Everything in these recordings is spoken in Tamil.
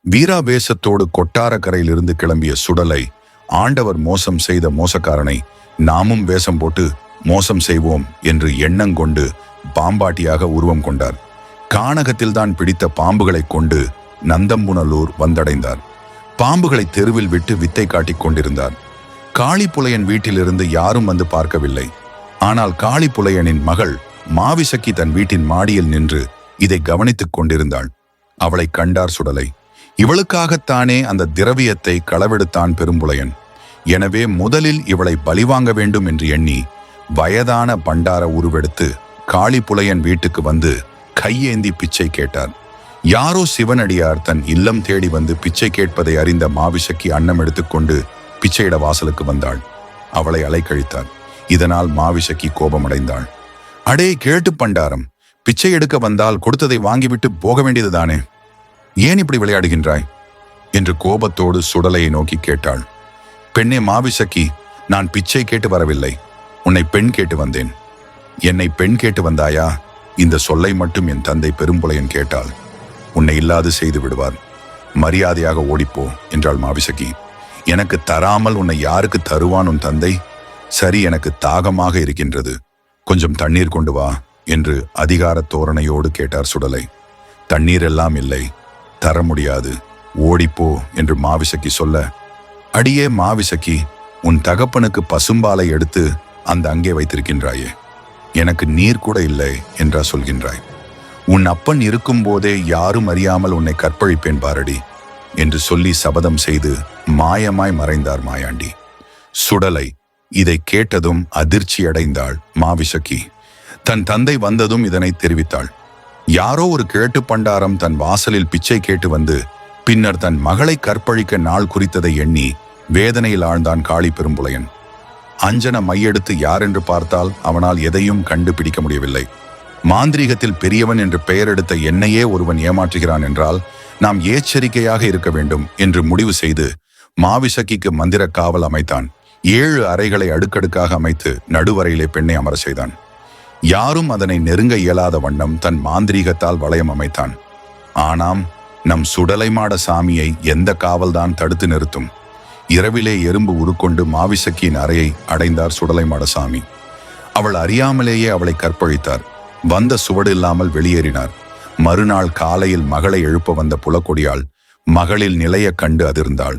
வீராவேசத்தோடு கொட்டாரக்கரையிலிருந்து கிளம்பிய சுடலை ஆண்டவர் மோசம் செய்த மோசக்காரனை நாமும் வேஷம் போட்டு மோசம் செய்வோம் என்று எண்ணங்கொண்டு பாம்பாட்டியாக உருவம் கொண்டார். கானகத்தில்தான் பிடித்த பாம்புகளை கொண்டு நந்தம்புனலூர் வந்தடைந்தார். பாம்புகளை தெருவில் விட்டு வித்தை காட்டிக் கொண்டிருந்தார். காளிப்புலையன் வீட்டிலிருந்து யாரும் வந்து பார்க்கவில்லை. ஆனால் காளிப்புலையனின் மகள் மாவிசக்கி தன் வீட்டின் மாடியில் நின்று இதை கவனித்துக் கொண்டிருந்தாள். அவளை கண்டார் சுடலை. இவளுக்காகத்தானே அந்த திரவியத்தை களவெடுத்தான் பெரும்புலையன். எனவே முதலில் இவளை பலிவாங்க வேண்டும் என்று எண்ணி வயதான பண்டார உருவெடுத்து காளிப்புலையன் வீட்டுக்கு வந்து கையேந்தி பிச்சை கேட்டார். யாரோ சிவனடியார் தன் இல்லம் தேடி வந்து பிச்சை கேட்பதை அறிந்த மாவிசக்கி அன்னம் எடுத்துக்கொண்டு பிச்சையிட வாசலுக்கு வந்தாள். அவளை அலைக்கழித்தார். இதனால் மாவிசக்கி கோபமடைந்தாள். அடே கேட்டு பண்டாரம், பிச்சை எடுக்க வந்தால் கொடுத்ததை வாங்கிவிட்டு போக வேண்டியதுதானே, ஏன் இப்படி விளையாடுகின்றாய் என்று கோபத்தோடு சுடலையை நோக்கி கேட்டாள். பெண்ணே மாவிசக்கி, நான் பிச்சை கேட்டு வரவில்லை, உன்னை பெண் கேட்டு வந்தேன். என்னை பெண் கேட்டு வந்தாயா? இந்த சொல்லை மட்டும் என் தந்தை பெரும்புலையன் கேட்டால் உன்னை இல்லாது செய்து விடுவார். மரியாதையாக ஓடிப்போ என்றாள் மாவிசக்கி. எனக்கு தராமல் உன்னை யாருக்கு தருவான் உன் தந்தை? சரி, எனக்கு தாகமாக இருக்கின்றது, கொஞ்சம் தண்ணீர் கொண்டு வா என்று அதிகார தோரணையோடு கேட்டார் சுடலை. தண்ணீர் எல்லாம் இல்லை, தர முடியாது, ஓடிப்போ என்று மாவிசக்கி சொல்ல, அடியே மாவிசக்கி, உன் தகப்பனுக்கு பசும்பாலை எடுத்து அந்த அங்கே வைத்திருக்கின்றாயே, எனக்கு நீர் கூட இல்லை என்றா சொல்கின்றாய்? உன் அப்பன் இருக்கும் போதே யாரும் அறியாமல் உன்னை கற்பழிப்பேன் பாரடி என்று சொல்லி சபதம் செய்து மாயமாய் மறைந்தார் மாயாண்டி. சுடலை இதை கேட்டதும் அதிர்ச்சியடைந்தாள் மாவிசக்கி. தன் தந்தை வந்ததும் இதனை தெரிவித்தாள். யாரோ ஒரு கேட்டு பண்டாரம் தன் வாசலில் பிச்சை கேட்டு வந்து பின்னர் தன் மகளை கற்பழிக்க நாள் குறித்ததை எண்ணி வேதனையில் ஆழ்ந்தான் காளி பெரும்புலையன். அஞ்சன மையெடுத்து யார் என்று பார்த்தால் அவனால் எதையும் கண்டுபிடிக்க முடியவில்லை. மாந்திரீகத்தில் பெரியவன் என்று பெயர் எடுத்த என்னையே ஒருவன் ஏமாற்றுகிறான் என்றால் நாம் எச்சரிக்கையாக இருக்க வேண்டும் என்று முடிவு செய்து மாவிசக்கிக்கு மந்திர காவல் அமைத்தான். 7 அறைகளை அடுக்கடுக்காக அமைத்து நடுவரையிலே பெண்ணை அமர செய்தான். யாரும் அதனை நெருங்க இயலாத வண்ணம் தன் மாந்திரீகத்தால் வளையம் அமைத்தான். ஆனாம் நம் சுடலைமாட சாமியை எந்த காவல்தான் தடுத்து நிறுத்தும்? இரவிலே எறும்பு உருக்கொண்டு மாவிசக்கியின் அறையை அடைந்தார் சுடலைமாட சாமி. அவள் அறியாமலேயே அவளை கற்பழித்தார். வந்த சுவடு இல்லாமல் வெளியேறினார். மறுநாள் காலையில் மகளை எழுப்ப வந்த புலக்கொடியாள் மகளில் நிலைய கண்டு அதிர்ந்தாள்.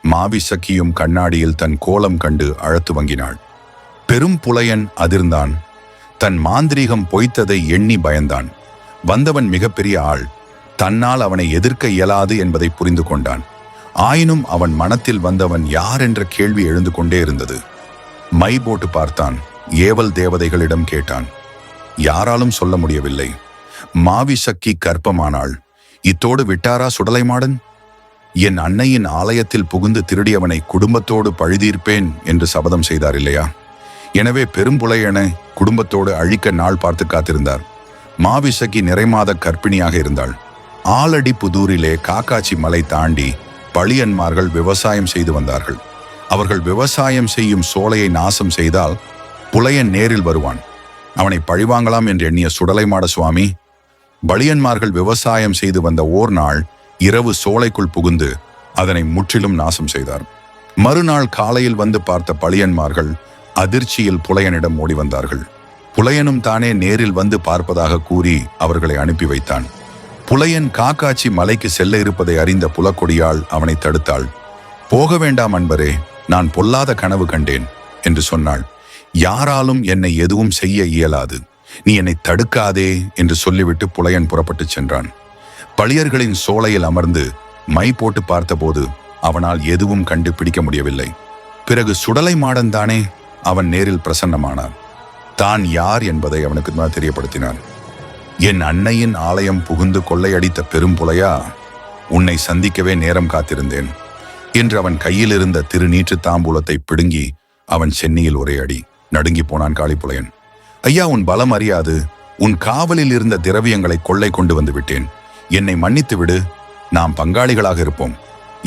மாவிசக்கியும் கண்ணாடியில் தன் கோலம் கண்டு அழத்து வங்கினாள். பெரும் புலையன் அதிர்ந்தான். தன் மாந்திரீகம் பொய்த்ததை எண்ணி பயந்தான். வந்தவன் மிகப்பெரிய ஆள், தன்னால் அவனை எதிர்க்க இயலாது என்பதை புரிந்து கொண்டான். ஆயினும் அவன் மனத்தில் வந்தவன் யார் என்ற கேள்வி எழுந்து கொண்டே இருந்தது. மை போட்டு பார்த்தான். ஏவல் தேவதைகளிடம் கேட்டான். யாராலும் சொல்ல முடியவில்லை. மாவிசக்கி கர்ப்பமானாள். இத்தோடு விட்டாரா சுடலைமாடன்? என் அன்னையின் ஆலயத்தில் புகுந்து திருடியவனை குடும்பத்தோடு பழிதீர்ப்பேன் என்று சபதம் செய்தார் இல்லையா? எனவே பெரும்புலையனை குடும்பத்தோடு அழிக்க நாள் பார்த்து காத்திருந்தார். மாவிசக்கி நிறைமாத கர்ப்பிணியாக இருந்தாள். ஆலடி புதூரிலே காக்காச்சி மலை தாண்டி பழியன்மார்கள் விவசாயம் செய்து வந்தார்கள். அவர்கள் விவசாயம் செய்யும் சோலையை நாசம் செய்தால் புலையன் நேரில் வருவான். அவனை பழிவாங்கலாம் என்று எண்ணிய சுடலைமாட சுவாமி பலியன்மார்கள் விவசாயம் செய்து வந்த ஓர் நாள் இரவு சோலைக்குள் புகுந்து அதனை முற்றிலும் நாசம் செய்தார். மறுநாள் காலையில் வந்து பார்த்த பழியன்மார்கள் அதிர்ச்சியில் புலையனிடம் ஓடி வந்தார்கள். புலையனும் தானே நேரில் வந்து பார்ப்பதாக கூறி அவர்களை அனுப்பி வைத்தான். புலையன் காக்காச்சி மலைக்கு செல்ல இருப்பதை அறிந்த புலக்கொடியாள் அவனை தடுத்தாள். போக வேண்டாம் அன்பரே, நான் பொல்லாத கனவு கண்டேன் என்று சொன்னாள். யாராலும் என்னை எதுவும் செய்ய இயலாது, நீ என்னை தடுக்காதே என்று சொல்லிவிட்டு புலையன் புறப்பட்டு சென்றான். பழியர்களின் சோலையில் அமர்ந்து மை போட்டு பார்த்தபோது அவனால் எதுவும் கண்டுபிடிக்க முடியவில்லை. பிறகு சுடலைமாடன் தானே அவன் நேரில் பிரசன்னமானார். தான் யார் என்பதை அவனுக்கு தான் தெரியப்படுத்தினான். என் அன்னையின் ஆலயம் புகுந்து கொள்ளையடித்த பெரும்புலையா, உன்னை சந்திக்கவே நேரம் காத்திருந்தேன் என்று அவன் கையில் இருந்த திருநீற்று தாம்பூலத்தை பிடுங்கி அவன் சென்னியில் ஒரே அடி. நடுங்கி போனான் காளிப்புலையன். ஐயா, உன் பலம் அறியாது உன் காவலில் இருந்த திரவியங்களை கொள்ளை கொண்டு வந்து விட்டேன், என்னை மன்னித்து விடு, நாம் பங்காளிகளாக இருப்போம்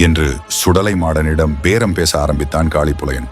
என்று சுடலைமாடனிடம் பேரம் பேச ஆரம்பித்தான் காளிப்புலையன்.